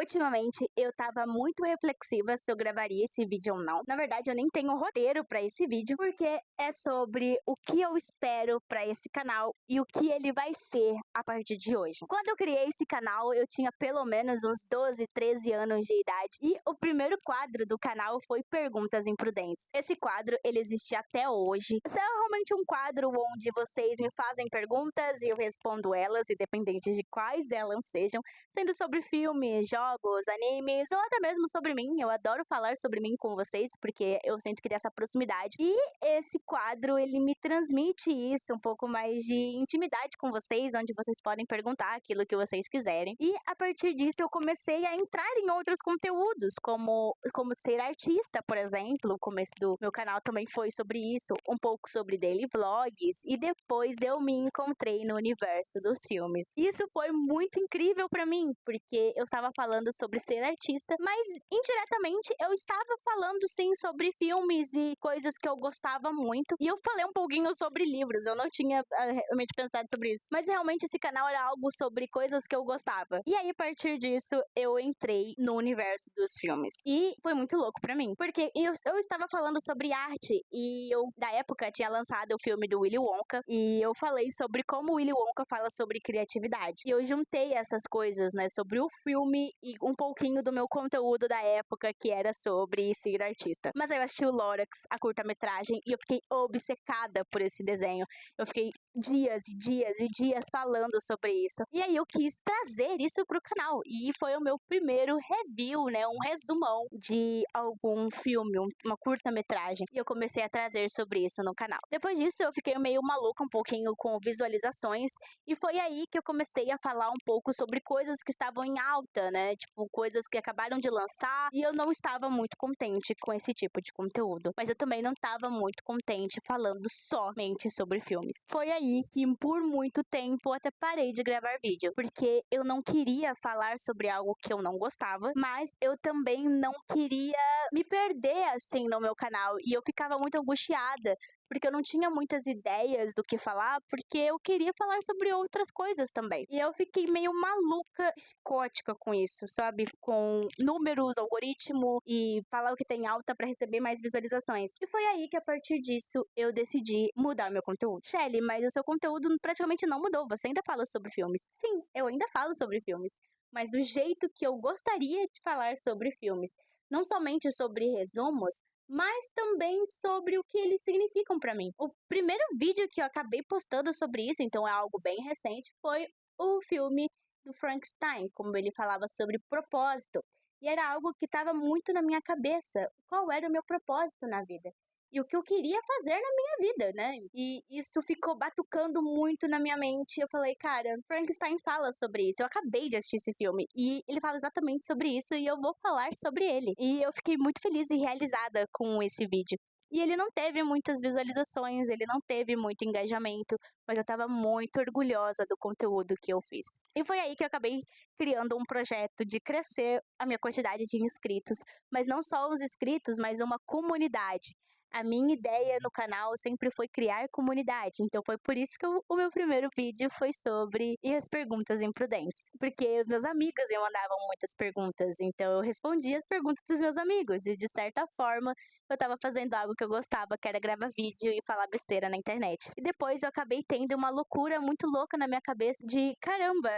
Ultimamente eu tava muito reflexiva se eu gravaria esse vídeo ou não. Na verdade, eu nem tenho roteiro pra esse vídeo, porque é sobre o que eu espero pra esse canal e o que ele vai ser a partir de hoje. Quando eu criei esse canal, eu tinha pelo menos uns 12, 13 anos de idade e o primeiro quadro do canal foi Perguntas Imprudentes. Esse quadro, ele existe até hoje. Esse é realmente um quadro onde vocês me fazem perguntas e eu respondo elas, independente de quais elas sejam, sendo sobre filmes, jogos, animes ou até mesmo sobre mim. Eu adoro falar sobre mim com vocês porque eu sinto que tem essa proximidade. E esse quadro, ele me transmite isso, um pouco mais de intimidade com vocês, onde vocês podem perguntar aquilo que vocês quiserem. E a partir disso eu comecei a entrar em outros conteúdos, como ser artista, por exemplo. O começo do meu canal também foi sobre isso, um pouco sobre daily vlogs, e depois eu me encontrei no universo dos filmes. Isso foi muito incrível pra mim, porque eu estava falando sobre ser artista, mas indiretamente eu estava falando sim sobre filmes e coisas que eu gostava muito, e eu falei um pouquinho sobre livros. Eu não tinha realmente pensado sobre isso, mas realmente esse canal era algo sobre coisas que eu gostava. E aí, a partir disso, eu entrei no universo dos filmes. E foi muito louco pra mim, porque eu estava falando sobre arte, e eu, da época, tinha lançado o filme do Willy Wonka, e eu falei sobre como o Willy Wonka fala sobre criatividade. E eu juntei essas coisas, né, sobre o filme e um pouquinho do meu conteúdo da época, que era sobre ser artista. Mas aí eu assisti o Lorax, a curta-metragem, e eu fiquei obcecada por esse desenho. Eu fiquei dias e dias e dias falando sobre isso. E aí eu quis trazer isso pro canal. E foi o meu primeiro review, né? Um resumão de algum filme, uma curta-metragem. E eu comecei a trazer sobre isso no canal. Depois disso, eu fiquei meio maluca um pouquinho com visualizações. E foi aí que eu comecei a falar um pouco sobre coisas que estavam em alta, né? Tipo, coisas que acabaram de lançar. E eu não estava muito contente com esse tipo de conteúdo. Mas eu também não estava muito contente falando somente sobre filmes. Foi aí que por muito tempo até parei de gravar vídeo, porque eu não queria falar sobre algo que eu não gostava, mas eu também não queria me perder assim no meu canal, e eu ficava muito angustiada, porque eu não tinha muitas ideias do que falar, porque eu queria falar sobre outras coisas também. E eu fiquei meio maluca, psicótica com isso, sabe? Com números, algoritmo e falar o que tem alta pra receber mais visualizações. E foi aí que a partir disso eu decidi mudar meu conteúdo. Shelly, mas o seu conteúdo praticamente não mudou, você ainda fala sobre filmes. Sim, eu ainda falo sobre filmes, mas do jeito que eu gostaria de falar sobre filmes. Não somente sobre resumos, mas também sobre o que eles significam pra mim. O primeiro vídeo que eu acabei postando sobre isso, então é algo bem recente, foi o filme do Frankenstein, como ele falava sobre propósito. E era algo que estava muito na minha cabeça. Qual era o meu propósito na vida? E o que eu queria fazer na minha vida, né? E isso ficou batucando muito na minha mente. Eu falei, cara, Frankenstein fala sobre isso. Eu acabei de assistir esse filme e ele fala exatamente sobre isso e eu vou falar sobre ele. E eu fiquei muito feliz e realizada com esse vídeo. E ele não teve muitas visualizações, ele não teve muito engajamento, mas eu tava muito orgulhosa do conteúdo que eu fiz. E foi aí que eu acabei criando um projeto de crescer a minha quantidade de inscritos, mas não só os inscritos, mas uma comunidade. A minha ideia no canal sempre foi criar comunidade, então foi por isso que o meu primeiro vídeo foi sobre as perguntas imprudentes. Porque meus amigos me mandavam muitas perguntas, então eu respondia as perguntas dos meus amigos, e de certa forma eu tava fazendo algo que eu gostava, que era gravar vídeo e falar besteira na internet. E depois eu acabei tendo uma loucura muito louca na minha cabeça de, caramba,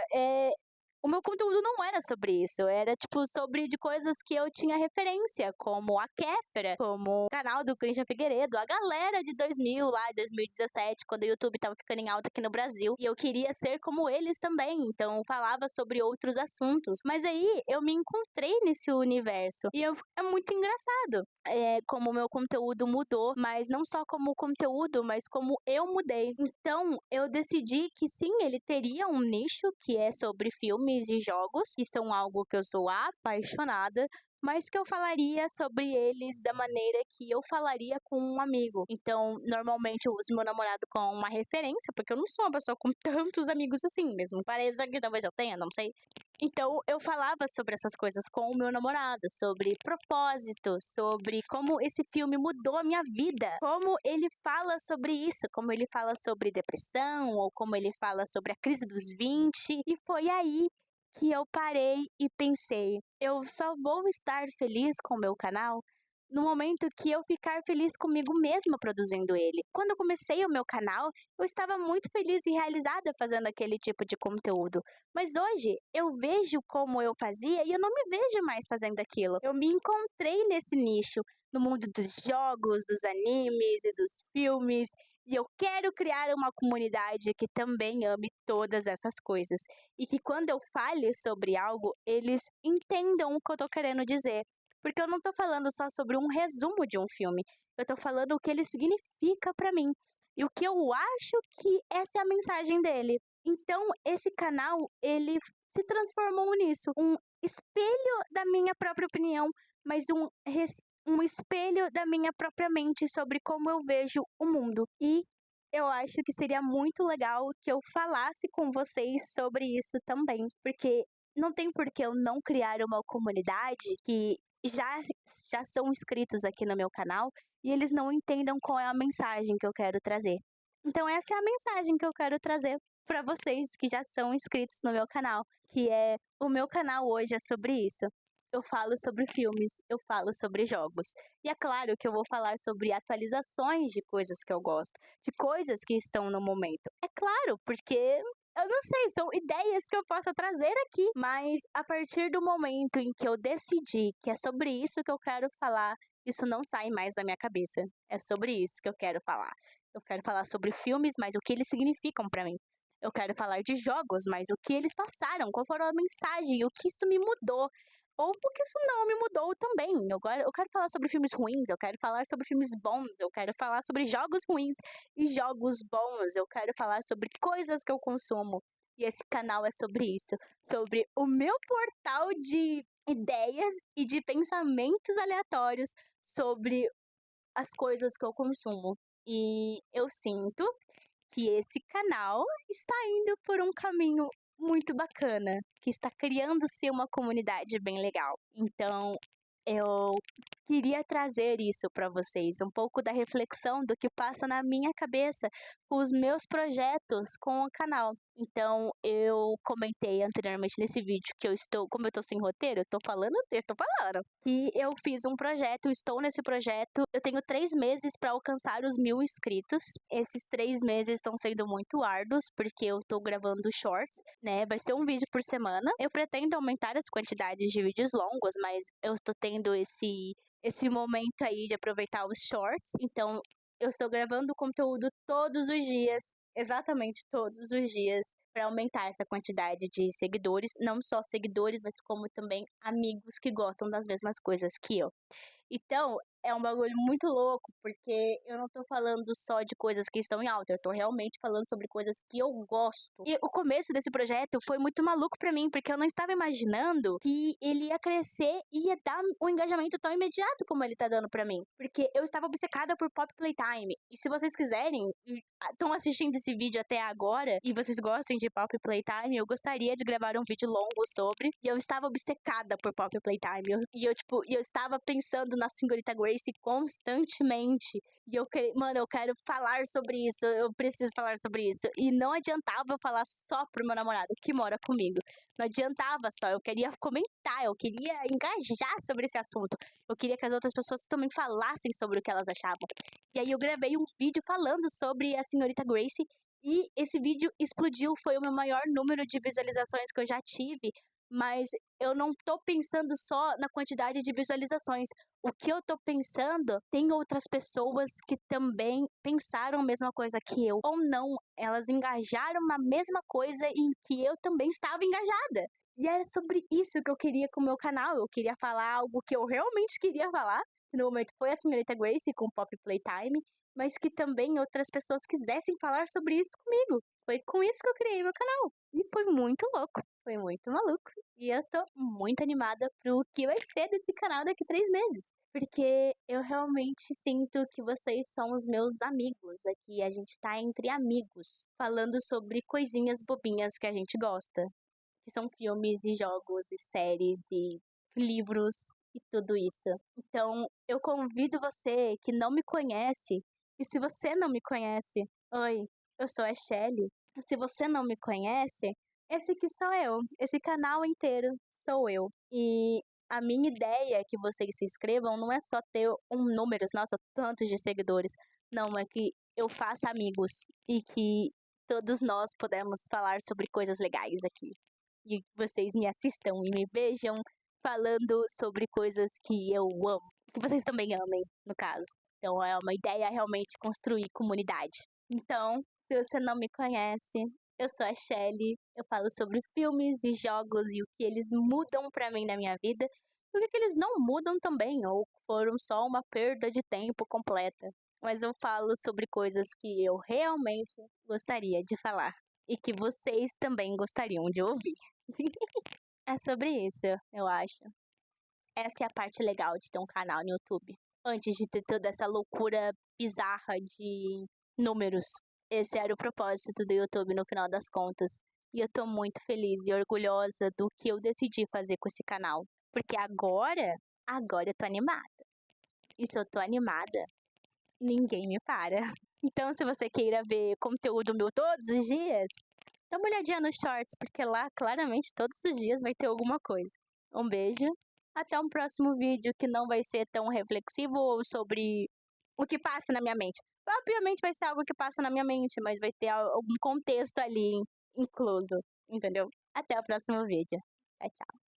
o meu conteúdo não era sobre isso, era tipo sobre de coisas que eu tinha referência, como a Kéfera, como o canal do Christian Figueiredo, a galera de 2000 lá, 2017, quando o YouTube tava ficando em alta aqui no Brasil, e eu queria ser como eles também, então eu falava sobre outros assuntos. Mas aí eu me encontrei nesse universo, e é muito engraçado. Como o meu conteúdo mudou, mas não só como o conteúdo, mas como eu mudei. Então, eu decidi que sim, ele teria um nicho que é sobre filmes e jogos, que são algo que eu sou apaixonada, mas que eu falaria sobre eles da maneira que eu falaria com um amigo. Então, normalmente eu uso meu namorado como uma referência, porque eu não sou uma pessoa com tantos amigos assim, mesmo pareça que talvez eu tenha, não sei. Então, eu falava sobre essas coisas com o meu namorado, sobre propósito, sobre como esse filme mudou a minha vida, como ele fala sobre isso, como ele fala sobre depressão, ou como ele fala sobre a crise dos 20, e foi aí que eu parei e pensei: eu só vou estar feliz com o meu canal no momento que eu ficar feliz comigo mesma produzindo ele. Quando eu comecei o meu canal, eu estava muito feliz e realizada fazendo aquele tipo de conteúdo. Mas hoje eu vejo como eu fazia e eu não me vejo mais fazendo aquilo. Eu me encontrei nesse nicho, no mundo dos jogos, dos animes e dos filmes. E eu quero criar uma comunidade que também ame todas essas coisas. E que quando eu fale sobre algo, eles entendam o que eu tô querendo dizer. Porque eu não tô falando só sobre um resumo de um filme, eu tô falando o que ele significa pra mim e o que eu acho que essa é a mensagem dele. Então, esse canal, ele se transformou nisso, um espelho da minha própria opinião, mas um espelho da minha própria mente sobre como eu vejo o mundo. E eu acho que seria muito legal que eu falasse com vocês sobre isso também, porque não tem por que eu não criar uma comunidade que já, já são inscritos aqui no meu canal e eles não entendam qual é a mensagem que eu quero trazer. Então, essa é a mensagem que eu quero trazer para vocês que já são inscritos no meu canal, que é o meu canal hoje é sobre isso. Eu falo sobre filmes, eu falo sobre jogos. E é claro que eu vou falar sobre atualizações de coisas que eu gosto, de coisas que estão no momento. É claro, porque eu não sei, são ideias que eu posso trazer aqui, mas a partir do momento em que eu decidi que é sobre isso que eu quero falar, isso não sai mais da minha cabeça. É sobre isso que eu quero falar. Eu quero falar sobre filmes, mas o que eles significam pra mim. Eu quero falar de jogos, mas o que eles passaram, qual foram a mensagem, o que isso me mudou. Ou porque isso não me mudou também. Eu quero falar sobre filmes ruins, eu quero falar sobre filmes bons, eu quero falar sobre jogos ruins e jogos bons, eu quero falar sobre coisas que eu consumo. E esse canal é sobre isso, sobre o meu portal de ideias e de pensamentos aleatórios sobre as coisas que eu consumo. E eu sinto que esse canal está indo por um caminho muito bacana, que está criando-se uma comunidade bem legal. Então, eu queria trazer isso para vocês, um pouco da reflexão do que passa na minha cabeça com os meus projetos com o canal. Então, eu comentei anteriormente nesse vídeo que como eu estou sem roteiro, eu tô falando, que eu fiz um projeto, estou nesse projeto, eu tenho 3 meses para alcançar os 1.000 inscritos. Esses 3 meses estão sendo muito árduos, porque eu tô gravando shorts, né? Vai ser um vídeo por semana. Eu pretendo aumentar as quantidades de vídeos longos, mas eu tô tendo esse momento aí de aproveitar os shorts. Então, eu estou gravando conteúdo todos os dias, exatamente todos os dias, para aumentar essa quantidade de seguidores, não só seguidores, mas como também amigos que gostam das mesmas coisas que eu. Então, é um bagulho muito louco, porque eu não tô falando só de coisas que estão em alta, eu tô realmente falando sobre coisas que eu gosto. E o começo desse projeto foi muito maluco pra mim, porque eu não estava imaginando que ele ia crescer e ia dar um engajamento tão imediato como ele tá dando pra mim. Porque eu estava obcecada por Pop Playtime. E se vocês quiserem, estão assistindo esse vídeo até agora, e vocês gostam de Pop Playtime, eu gostaria de gravar um vídeo longo sobre. E eu estava obcecada por Pop Playtime. Eu estava pensando na senhorita Grace constantemente. E eu quero falar sobre isso, eu preciso falar sobre isso. E não adiantava eu falar só pro meu namorado que mora comigo. Não adiantava só, eu queria comentar, eu queria engajar sobre esse assunto. Eu queria que as outras pessoas também falassem sobre o que elas achavam. E aí eu gravei um vídeo falando sobre a senhorita Grace. E esse vídeo explodiu, foi o meu maior número de visualizações que eu já tive. Mas eu não tô pensando só na quantidade de visualizações. O que eu tô pensando, tem outras pessoas que também pensaram a mesma coisa que eu. Ou não, elas engajaram na mesma coisa em que eu também estava engajada. E era sobre isso que eu queria com o meu canal. Eu queria falar algo que eu realmente queria falar. No momento foi a senhorita Grace com o Pop Playtime. Mas que também outras pessoas quisessem falar sobre isso comigo. Foi com isso que eu criei meu canal. E foi muito louco. Foi muito maluco. E eu tô muito animada pro que vai ser desse canal daqui 3 meses. Porque eu realmente sinto que vocês são os meus amigos aqui. A gente tá entre amigos, falando sobre coisinhas bobinhas que a gente gosta. Que são filmes e jogos e séries e livros e tudo isso. Então, eu convido você que não me conhece. E se você não me conhece, oi, eu sou a Shelly. Se você não me conhece, esse aqui sou eu, esse canal inteiro sou eu. E a minha ideia é que vocês se inscrevam não é só ter números, nossa, tantos de seguidores. Não, é que eu faça amigos e que todos nós podemos falar sobre coisas legais aqui. E vocês me assistam e me vejam falando sobre coisas que eu amo. Que vocês também amem, no caso. Então é uma ideia realmente construir comunidade. Então, se você não me conhece, eu sou a Shelly, eu falo sobre filmes e jogos e o que eles mudam pra mim na minha vida e o que eles não mudam também, ou foram só uma perda de tempo completa. Mas eu falo sobre coisas que eu realmente gostaria de falar e que vocês também gostariam de ouvir. É sobre isso, eu acho. Essa é a parte legal de ter um canal no YouTube. Antes de ter toda essa loucura bizarra de números. Esse era o propósito do YouTube no final das contas. E eu tô muito feliz e orgulhosa do que eu decidi fazer com esse canal. Porque agora eu tô animada. E se eu tô animada, ninguém me para. Então, se você queira ver conteúdo meu todos os dias, dá uma olhadinha nos shorts, porque lá, claramente, todos os dias vai ter alguma coisa. Um beijo, até um próximo vídeo que não vai ser tão reflexivo ou sobre o que passa na minha mente. Obviamente vai ser algo que passa na minha mente, mas vai ter algum contexto ali incluso, entendeu? Até o próximo vídeo. Tchau, tchau.